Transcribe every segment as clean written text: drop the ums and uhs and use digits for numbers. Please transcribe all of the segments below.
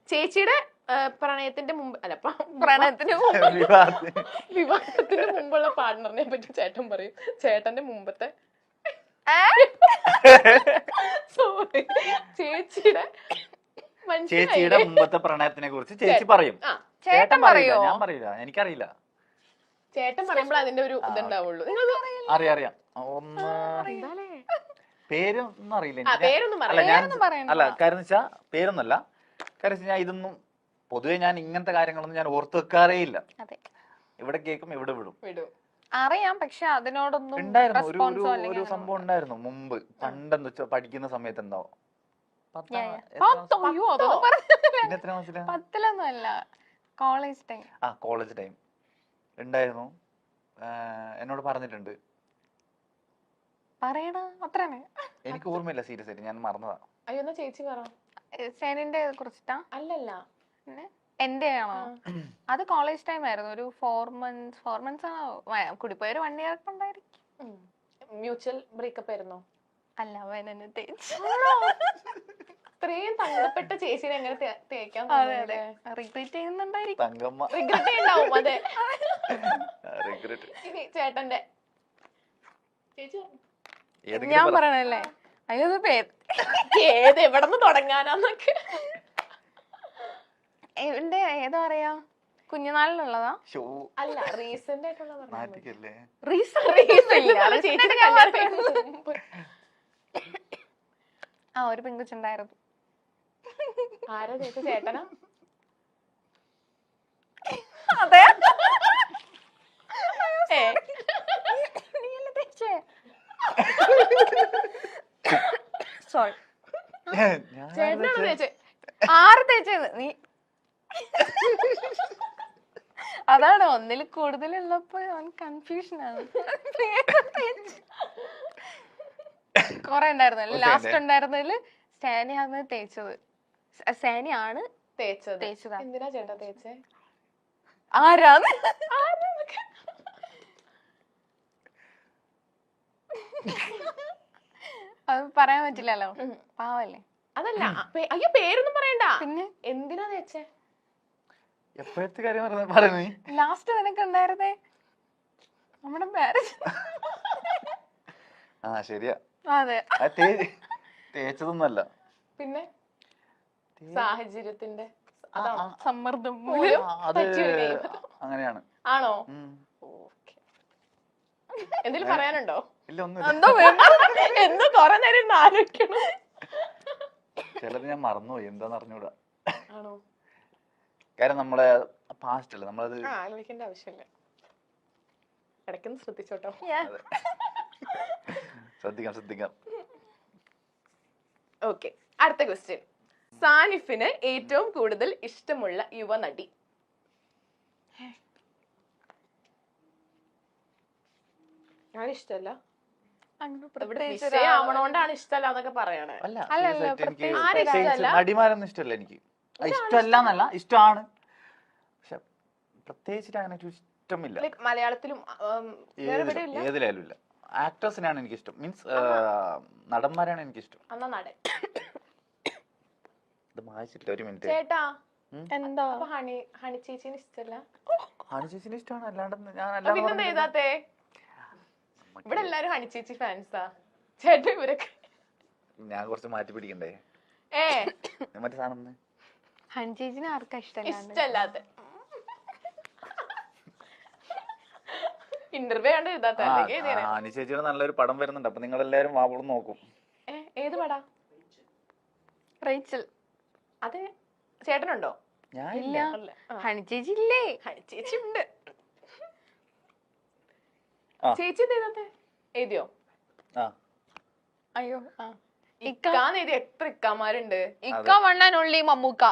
ചേച്ചിയുടെ പ്രണയത്തിന്റെ മുമ്പ് അല്ല പ്രണയത്തിന് വിവാഹത്തിന് മുമ്പുള്ള പാർട്ണറിനെ പറ്റി ചേട്ടൻ പറയും. ചേട്ടന്റെ മുമ്പത്തെ സോറി ചേച്ചിയുടെ മുമ്പത്തെ പ്രണയത്തിനെ കുറിച്ച് ചേച്ചി പറയും. ചേട്ടൻ പറയോ? ഞാൻ പറയില്ല, എനിക്കറിയില്ല. ചേട്ടൻ പറയുമ്പോൾ അതിന്റെ ഒരു ഇതുണ്ടാവുള്ളൂ. അറിയാം. പേരൊന്നും അറിയില്ല. അല്ല കാര്യം വെച്ചാ പേരൊന്നല്ല, കാര്യം ഞാൻ ഇതൊന്നും പൊതുവെ ഞാൻ ഇങ്ങനത്തെ കാര്യങ്ങളൊന്നും ഞാൻ ഓർത്ത് വെക്കാറേ ഇല്ല. ഇവിടെ കേൾക്കും, ഇവിടെ വിടും. അറിയാം, പക്ഷെ അതിനോടൊന്നും ഉണ്ടായിരുന്നു ഒരു സംഭവം ഉണ്ടായിരുന്നു മുമ്പ്, പണ്ടെന്ന് വെച്ചാ പഠിക്കുന്ന സമയത്ത്. എന്താ 10ലൊന്നും അല്ല, കോളേജ് ടൈം. കോളേജ് ടൈം ഉണ്ടായിരുന്നു. എന്നോട് പറഞ്ഞിട്ടുണ്ട്. പറയടാ, അത്രയാണ്. എനിക്ക് ഓർമ്മയില്ല, സീരിയസ് ആയിട്ട് ഞാൻ മറന്നതാ. അയ്യോ, എന്നാ ചേച്ചി പറ. സേനിന്റെ കുറിച്ചിട്ടാ? അല്ലല്ല, എന്റെ ആണോ? അത് കോളേജ് ടൈം ആയിരുന്നു. ഒരു 4 months ആണോ, കൂടിപ്പോയ ഒരു 1 year ഒക്കെ ഉണ്ടായിരിക്കും. മ്യൂച്വൽ ബ്രേക്കപ്പ് ആയിരുന്നോ? അല്ല, അവനെ തേച്ചു. ഇത്രയും തങ്കപ്പെട്ട ചേച്ചിനെ എങ്ങനെ തേക്കാൻ? റിഗ്രറ്റ് ചെയ്യുന്നുണ്ടായിരിക്കും. റിഗ്രറ്റ് ഉണ്ടാവും. അതെ, ഇനി ചേട്ടന്റെ ചേച്ചി ഞാൻ പറയണല്ലേ? അതിനത് പേര് ഏത് എവിടെ നിന്ന് തുടങ്ങാനാന്നൊക്കെ. എന്റെ ഏതാ പറയാ, കുഞ്ഞുനാളിലുള്ളതാ? അല്ല, റീസെന്റ് ആയിട്ടുള്ള ഒരു പെൺകുച്ചുണ്ടായിരുന്നു. ആരാ ചേച്ചി? ചേട്ടനാ? അതെ. സോറി, ചേട്ടനാണോ ചേച്ചി? ആറ് തേച്ചത് നീ? അതാണ്, ഒന്നിൽ കൂടുതലുള്ളപ്പോ കൺഫ്യൂഷൻ ആണ്. കൊറേ ഉണ്ടായിരുന്നു. ലാസ്റ്റ് ഉണ്ടായിരുന്നതില് സാനിയാണ് തേച്ചത്. സാനിയാണ് തേച്ചത്. എന്തിനാ ചേട്ടാ തേച്ചേ? ആരാന്ന് അത് പറയാൻ പറ്റില്ലല്ലോ, പാവല്ലേ. അതല്ല, അയ്യോ പേരൊന്നും പറയണ്ട. പിന്നെ എന്തിനാ തേച്ചേ? എപ്പോഴത്തെ കാര്യം പറയുന്നേ? ലാസ്റ്റ് നിനക്ക് ഉണ്ടായിരുന്നേ നമ്മുടെ മാരേജ്. ശരിയാ. അതെ, തേച്ചതൊന്നല്ല, പിന്നെ സാഹചര്യത്തിന്റെ സമ്മർദ്ദം അങ്ങനെയാണ്. ആണോ? എന്തെങ്കിലും പറയാനുണ്ടോ? ഇല്ല, ഒന്നും. എന്തോ കൊറേ നേരം ആലോചിക്കണം. ചിലത് ഞാൻ മറന്നുപോയി, എന്താന്ന് അറിഞ്ഞൂടാ. ആണോ? കാര്യം നമ്മളെ പാസ്റ്റ് അല്ലേ, നമ്മളത് ആലോചിക്കേണ്ട ആവശ്യമില്ല. ഇടയ്ക്കൊന്ന് ശ്രദ്ധിച്ചോട്ടോ. ശ്രദ്ധിക്കാം. ഓക്കെ, അടുത്ത ക്വസ്റ്റ്യൻ. സാനിഫിന് ഏറ്റവും കൂടുതൽ ഇഷ്ടമുള്ള യുവനടി? ഞാനിഷ്ടല്ല, ആവണോണ്ടാണ് ഇഷ്ടല്ല എന്നൊക്കെ പറയണേ. നടിമാരൊന്നും ഇഷ്ടമല്ല എനിക്ക്. ഇഷ്ടമല്ല എന്നല്ല, ഇഷ്ടമാണ്, പക്ഷെ പ്രത്യേകിച്ചിട്ട് അങ്ങനെ ഇഷ്ടമില്ല. മലയാളത്തിലും ഏതിലായാലും ഇല്ല. ആക്ടേഴ്സിനാണ് എനിക്ക് ഇഷ്ടം, മീൻസ് നടന്മാരാണ് എനിക്ക് ഇഷ്ടം. എന്നാ നടൻ. ഇത് വായിച്ചിട്ടില്ല, ഒരു മിനിറ്റ്. ചേട്ടാ, എന്താ ഹണി ചേച്ചിന് ഇഷ്ടല്ല? ഹണി ചേച്ചിന് ഇഷ്ടമാണ്, അല്ലാണ്ട് ഞാൻ പിന്നെന്താ എഴുതാത്തെ? ഇവിടെ എല്ലാരും ഹണി ചേച്ചി ഫാൻസാ. ചേട്ടാ ഇവരൊക്കെ ഞാൻ കുറച്ച് മാറ്റി പിടിക്കണ്ടേ? മറ്റേ സാധനം ഹണി ചേച്ചിനെ ആർക്കാ ഇഷ്ടല്ലാത്ത? ഇന്റർവ്യൂ കണ്ട് എഴുതാത്ത? ഹണി ചേച്ചിയുടെ നല്ലൊരു പടം വരുന്നുണ്ട്, അപ്പൊ നിങ്ങൾ എല്ലാരും വാവളം നോക്കും. ഏത് പടാ? റേച്ചൽ. അതെ, ചേട്ടനുണ്ടോ? ഇല്ല. ഹണി ചേച്ചി ഇല്ലേ? ഹണി ചേച്ചി ഉണ്ട്. ചേച്ചി എഴുതിയോ? അയ്യോ, ഇക്കാന്ന് എഴുതി. എത്ര ഇക്കാമാരുണ്ട്? ഇക്ക വണ്ണാനുള്ളി മമ്മൂക്ക.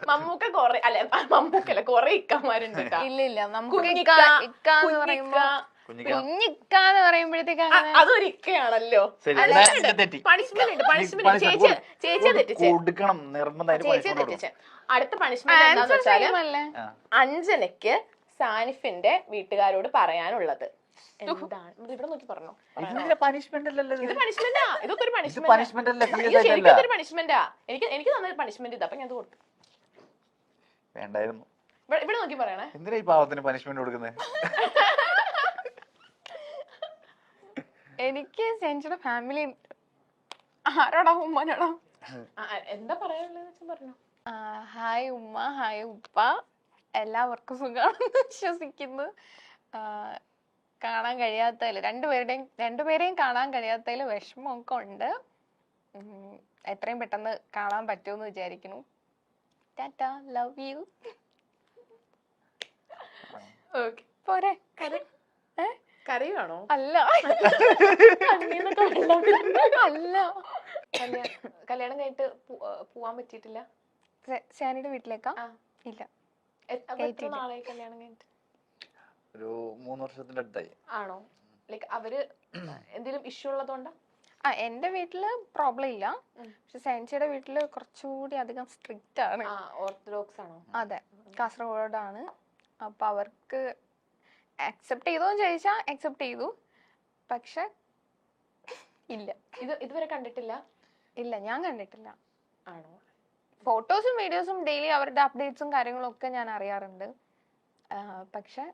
മമ്മൂക്ക കൊറേ, അല്ല മമ്മൂക്കല്ല, കൊറേ ഇക്കമാരുണ്ട്. ഇല്ല, കുഞ്ഞിക്കാന്ന് പറയുമ്പോഴത്തേക്ക് അതൊരു ഇക്കയാണല്ലോ. അടുത്ത പണിഷ്മെന്റ് എന്താന്ന് വെച്ചാല്, അഞ്ജനയ്ക്ക് സാനിഫിന്റെ വീട്ടുകാരോട് പറയാനുള്ളത്. എന്താണ് ഇവിടെ നോക്കി പറഞ്ഞോ. പണിഷ്മെന്റ് അല്ലല്ലോ ഇത് പണിഷ്മെന്റാ, ഇതൊക്കെ ഒരു പണിഷ്മെന്റ് അല്ല, സീരിയസ് ആയിട്ടല്ല. ശരിക്കും പണിഷ്മെന്റാ. എനിക്ക് തന്ന പണിഷ്മെന്റ് ഇതാ, അപ്പൊ ഞാൻ കൊടുത്തു. വേണ്ടായിരുന്നു. ഇവിടെ നോക്കി പറയണേ. എന്തിനാ ഈ പാവത്തിന് പണിഷ്മെന്റ് കൊടുക്കുന്നത്? എനിക്ക് സെഞ്ചുടെ ഫാമിലി ആരോടാ, ഉമ്മനോടാ? എന്താ പറയാനുള്ളത് പറഞ്ഞു. ഹായ് ഉമ്മ, ഹായ് ഉപ്പ, എല്ലാവർക്കും സുഖമാണെന്ന് വിശ്വസിക്കുന്നു. കാണാൻ കഴിയാത്തതിൽ രണ്ടുപേരെയും കാണാൻ കഴിയാത്തതിൽ വിഷമമൊക്കെ ഉണ്ട്. എത്രയും പെട്ടെന്ന് കാണാൻ പറ്റുമെന്ന് വിചാരിക്കുന്നു. Tata, love you. പോരെ? കരയുവാണോ? അല്ല അല്ല, കല്യാണം കഴിഞ്ഞിട്ട് പോവാൻ പറ്റിയിട്ടില്ല. ഷാനിയുടെ വീട്ടിലേക്കാ? ഇല്ല. നാളായി കല്യാണം കഴിഞ്ഞിട്ട്? ഒരു 3 വർഷത്തിന്റെ അടുത്തായി. ആണോ? ലൈക്ക് അവര് എന്തെങ്കിലും ഇഷ്യൂ ഉള്ളതുകൊണ്ടാ? എന്റെ വീട്ടില് പ്രോബ്ലം ഇല്ല, പക്ഷെ സെൻസിയുടെ വീട്ടില് കുറച്ചുകൂടി അധികം സ്ട്രിക്റ്റ് ആണ്. ഓർത്തഡോക്സ് ആണോ? അതെ, കാസർഗോഡാണ്. അപ്പൊ അവർക്ക് അക്സെപ്റ്റ് ചെയ്തോന്ന് ചോദിച്ചാ അക്സെപ്റ്റ് ചെയ്തു, പക്ഷെ ഇല്ല. ഇതുവരെ കണ്ടിട്ടില്ല? ഇല്ല, ഞാൻ കണ്ടിട്ടില്ല. ആണോ? ഫോട്ടോസും വീഡിയോസും ഡെയിലി അവരുടെ അപ്ഡേറ്റ്സും കാര്യങ്ങളും ഒക്കെ ഞാൻ അറിയാറുണ്ട്, പക്ഷെ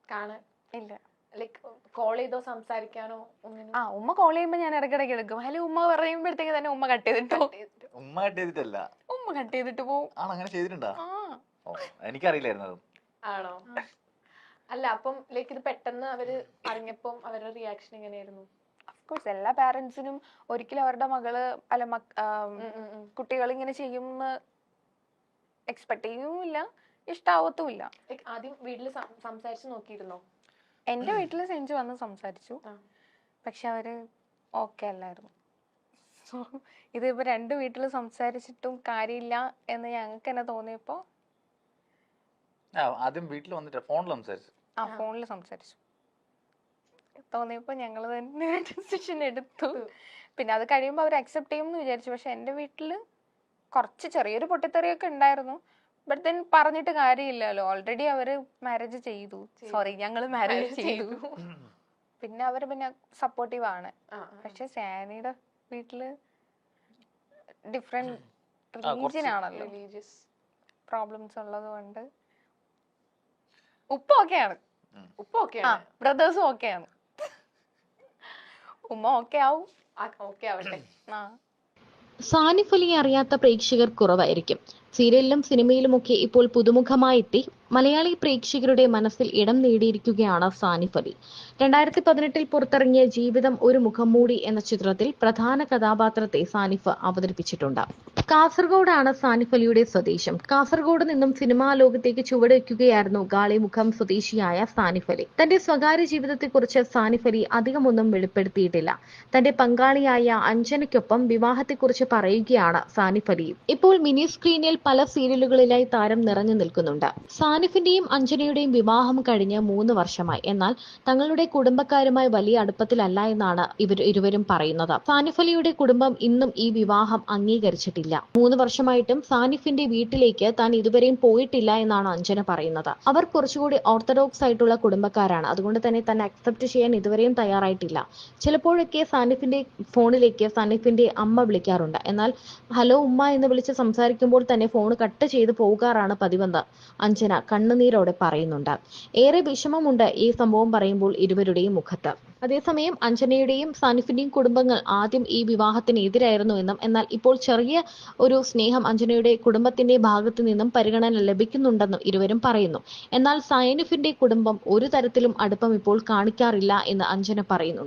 കാണാൻ ഇല്ല. ലൈക്ക് കോൾ ചെയ്തോ സംസാരിക്കാനോ ഒന്നിനും? ഉമ്മ കോൾ ചെയ്യുമ്പോ ഞാൻ ഇടയ്ക്കിടയ്ക്ക് എടുക്കും. ഹലോ ഉമ്മ പറയുമ്പോഴത്തേക്ക് തന്നെ ഉമ്മ കട്ട് ചെയ്തിട്ടോ. ഉമ്മ കട്ട് ചെയ്തിട്ടല്ല, ഉമ്മ കട്ട് ചെയ്തിട്ട് പോവും. അങ്ങനെ ചെയ്തിട്ടുണ്ടോ? എനിക്കറിയില്ലായിരുന്നു അത്. ആണോ? അല്ല, അപ്പം ലൈക്ക് ഇത് പെട്ടെന്ന് അവര് അറിഞ്ഞപ്പം അവരുടെ റിയാക്ഷൻ എങ്ങനെയായിരുന്നു? ഓഫ്കോഴ്സ് എല്ലാ പാരന്റ്സിനും ഒരിക്കലും അവരുടെ മകള് കുട്ടികൾ ഇങ്ങനെ ചെയ്യുമെന്ന് എക്സ്പെക്ട് ചെയ്യുമില്ല, ഇഷ്ടാവത്തുമില്ല. ആദ്യം വീട്ടില് സംസാരിച്ചു നോക്കിയിരുന്നോ? എന്റെ വീട്ടില് സെഞ്ചു വന്ന് സംസാരിച്ചു, പക്ഷെ അവര് ഓക്കെ അല്ലായിരുന്നു. സോ ഇതിപ്പോ 2 വീട്ടില് സംസാരിച്ചിട്ടും കാര്യമില്ല എന്ന് ഞങ്ങൾക്ക് തന്നെ തോന്നിയപ്പോ ആദ്യം വീട്ടിൽ വന്നിട്ട് ഫോണിൽ സംസാരിച്ചു. ഫോണിൽ സംസാരിച്ചു തോന്നിയപ്പോ ഞങ്ങള് തന്നെ ഡിസിഷൻ എടുത്തു. പിന്നെ അത് കഴിയുമ്പോ അവർ അക്സെപ്റ്റ് ചെയ്യുമെന്ന് വിചാരിച്ചു. പക്ഷെ എന്റെ വീട്ടില് കുറച്ച് ചെറിയൊരു പൊട്ടിത്തെറിയൊക്കെ ഉണ്ടായിരുന്നു. ബട്ട് ദെൻ പറഞ്ഞിട്ട് കാര്യമില്ലല്ലോ, ഓൾറെഡി അവര് മാരേജ് ചെയ്തു. സോറി, ഞങ്ങള് മാരേജ് ചെയ്തു. പിന്നെ അവര് പിന്നെ സപ്പോർട്ടീവ് ആണ്. പക്ഷെ സാനിയുടെ വീട്ടില് ഡിഫറെന്റ് റിലീജിയൻ ആണല്ലോ, പ്രോബ്ലംസ് ഉള്ളത് കൊണ്ട്. ഉപ്പ ഓക്കെയാണ്, ബ്രദേഴ്സും ഓക്കെയാണ്. ഉമ്മ ഓക്കെ ആവും. ഓക്കെ ആവട്ടെ. സാനിഫ് അലിയെ അറിയാത്ത പ്രേക്ഷകർ കുറവായിരിക്കും. സീരിയലിലും സിനിമയിലുമൊക്കെ ഇപ്പോൾ പുതുമുഖമായി എത്തി മലയാളി പ്രേക്ഷകരുടെ മനസ്സിൽ ഇടം നേടിയിരിക്കുകയാണ് സാനിഫ് അലി. 2018 പുറത്തിറങ്ങിയ ജീവിതം ഒരു മുഖംമൂടി എന്ന ചിത്രത്തിൽ പ്രധാന കഥാപാത്രത്തെ സാനിഫ് അവതരിപ്പിച്ചിട്ടുണ്ട്. കാസർഗോഡാണ് സാനിഫ് അലിയുടെ സ്വദേശം. കാസർഗോഡ് നിന്നും സിനിമാ ലോകത്തേക്ക് ചുവടുവയ്ക്കുകയായിരുന്നു ഗാളിമുഖം സ്വദേശിയായ സാനിഫ് അലി. തന്റെ സ്വകാര്യ ജീവിതത്തെക്കുറിച്ച് സാനിഫ് അലി അധികമൊന്നും വെളിപ്പെടുത്തിയിട്ടില്ല. തന്റെ പങ്കാളിയായ അഞ്ജനയ്ക്കൊപ്പം വിവാഹത്തെക്കുറിച്ച് പറയുകയാണ് സാനിഫ് അലി. ഇപ്പോൾ മിനി സ്ക്രീനിൽ പല സീരിയലുകളിലായി താരം നിറഞ്ഞു നിൽക്കുന്നുണ്ട്. സാനിഫിന്റെയും അഞ്ജനയുടെയും വിവാഹം കഴിഞ്ഞ് 3 വർഷമായി. എന്നാൽ തങ്ങളുടെ കുടുംബക്കാരുമായി വലിയ അടുപ്പത്തിലല്ല എന്നാണ് ഇരുവരും പറയുന്നത്. സാനിഫ് അലിയുടെ കുടുംബം ഇന്നും ഈ വിവാഹം അംഗീകരിച്ചിട്ടില്ല. 3 വർഷമായിട്ടും സാനിഫിന്റെ വീട്ടിലേക്ക് താൻ ഇതുവരെയും പോയിട്ടില്ല എന്നാണ് അഞ്ജന പറയുന്നത്. അവർ കുറച്ചുകൂടി ഓർത്തഡോക്സ് ആയിട്ടുള്ള കുടുംബക്കാരാണ്. അതുകൊണ്ട് തന്നെ അക്സെപ്റ്റ് ചെയ്യാൻ ഇതുവരെയും തയ്യാറായിട്ടില്ല. ചിലപ്പോഴൊക്കെ സാനിഫിന്റെ ഫോണിലേക്ക് സാനിഫിന്റെ അമ്മ വിളിക്കാറുണ്ട്. എന്നാൽ ഹലോ ഉമ്മ എന്ന് വിളിച്ച് സംസാരിക്കുമ്പോൾ തന്നെ ഫോൺ കട്ട് ചെയ്ത് പോകാറാണ് പതിവെന്ന് അഞ്ജന കണ്ണുനീരോടെ പറയുന്നുണ്ട്. ഏറെ വിഷമമുണ്ട് ഈ സംഭവം പറയുമ്പോൾ ഇരുവരുടെയും മുഖത്ത്. അതേസമയം അഞ്ജനയുടെയും സാനിഫിന്റെയും കുടുംബങ്ങൾ ആദ്യം ഈ വിവാഹത്തിന് എതിരായിരുന്നു എന്നും, എന്നാൽ ഇപ്പോൾ ചെറിയ ഒരു സ്നേഹം അഞ്ജനയുടെ കുടുംബത്തിന്റെ ഭാഗത്തു നിന്നും പരിഗണന ലഭിക്കുന്നുണ്ടെന്നും ഇരുവരും പറയുന്നു. എന്നാൽ സാനിഫിന്റെ കുടുംബം ഒരു തരത്തിലും അടുപ്പം ഇപ്പോൾ കാണിക്കാറില്ല എന്ന് അഞ്ജന പറയുന്നുണ്ട്.